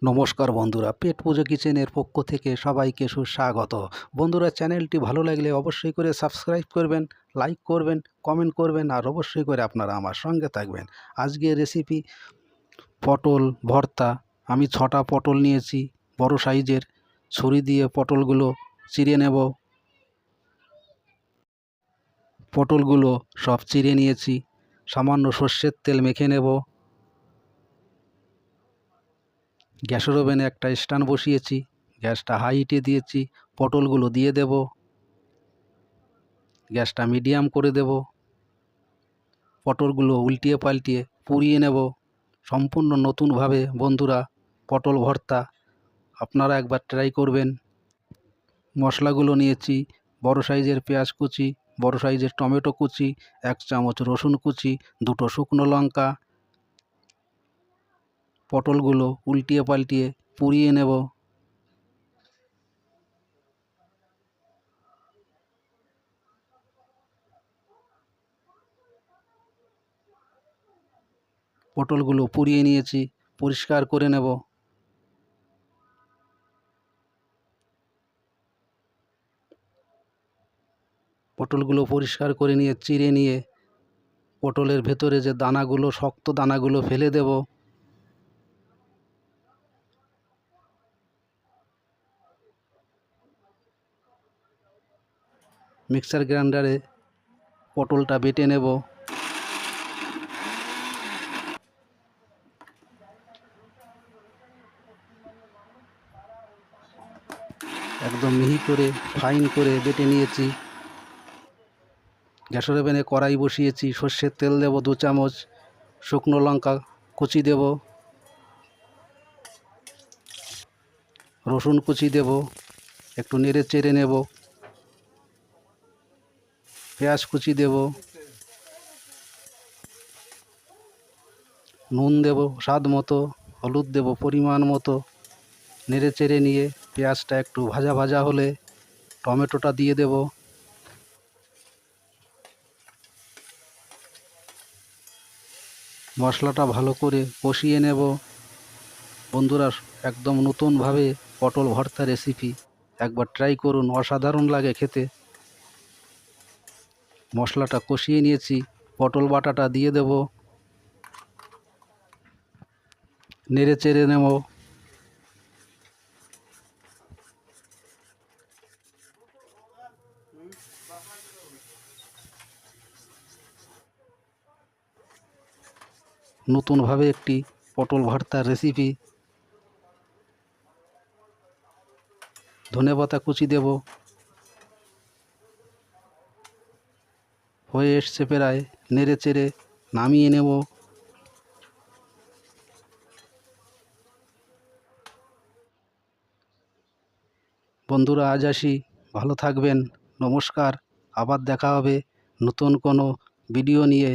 নমস্কার বন্ধুরা, পেট পুজো কিচেনের পক্ষ থেকে সবাইকে সুস্বাগত। বন্ধুরা, চ্যানেলটি ভালো লাগলে অবশ্যই করে সাবস্ক্রাইব করবেন, লাইক করবেন, কমেন্ট করবেন আর অবশ্যই করে আপনারা আমার সঙ্গে থাকবেন। আজকের রেসিপি পটল ভর্তা। আমি 6টা পটল নিয়েছি বড় সাইজের। ছুরি দিয়ে পটলগুলো চিড়ে নেব। পটলগুলো সব চিড়ে নিয়েছি। সামান্য সর্ষের তেল মেখে নেব। গ্যাসের ওভেনে একটা স্ট্যান্ড বসিয়েছি, গ্যাসটা হাই হিটে দিয়েছি। পটলগুলো দিয়ে দেব, গ্যাসটা মিডিয়াম করে দেব। পটলগুলো উল্টিয়ে পাল্টিয়ে পুড়িয়ে নেব সম্পূর্ণ নতুনভাবে। বন্ধুরা, পটল ভর্তা আপনারা একবার ট্রাই করবেন। মশলাগুলো নিয়েছি: বড় সাইজের পেঁয়াজ কুচি, বড় সাইজের টমেটো কুচি, 1 চামচ রসুন কুচি, 2টো শুকনো লঙ্কা। পটলগুলো উল্টিয়ে পাল্টিয়ে পুড়িয়ে নেব। পটলগুলো পুড়িয়ে নিয়েছি, পরিষ্কার করে নেব। পটলগুলো পরিষ্কার করে নিয়ে চিড়ে নিয়ে পটলের ভেতরে যে দানাগুলো, শক্ত দানাগুলো ফেলে দেব। মিক্সার গ্রাইন্ডারে পটলটা বেটে নেব। একদম মিহি করে ফাইন করে বেটে নিয়েছি। গ্যাসের ওভেনে কড়াই বসিয়েছি, সর্ষের তেল দেব 2 চামচ, শুকনো লঙ্কা কুচি দেব, রসুন কুচি দেব, একটু নেড়ে চেড়ে নেব। পেঁয়াজ কুচি দেব, নুন দেব স্বাদ মতো, হলুদ দেব পরিমাণ মতো। নেড়ে চেড়ে নিয়ে পেঁয়াজটা একটু ভাজা ভাজা হলে টমেটোটা দিয়ে দেব। মশলাটা ভালো করে কষিয়ে নেব। বন্ধুরা, একদম নতুনভাবে পটল ভর্তা রেসিপি একবার ট্রাই করুন, অসাধারণ লাগে খেতে। মশলাটা কষিয়ে নিয়েছি, পটল বাটাটা দিয়ে দেব, নেড়ে চেড়ে নেব। নতুনভাবে একটি পটল ভর্তার রেসিপি। ধনেপাতা কুচি দেব। হয়ে এসছে প্রায়, নেড়ে চেড়ে নামিয়ে নেব। বন্ধুরা, আজ আসি, ভালো থাকবেন, নমস্কার। আবার দেখা হবে নতুন কোনো ভিডিও নিয়ে।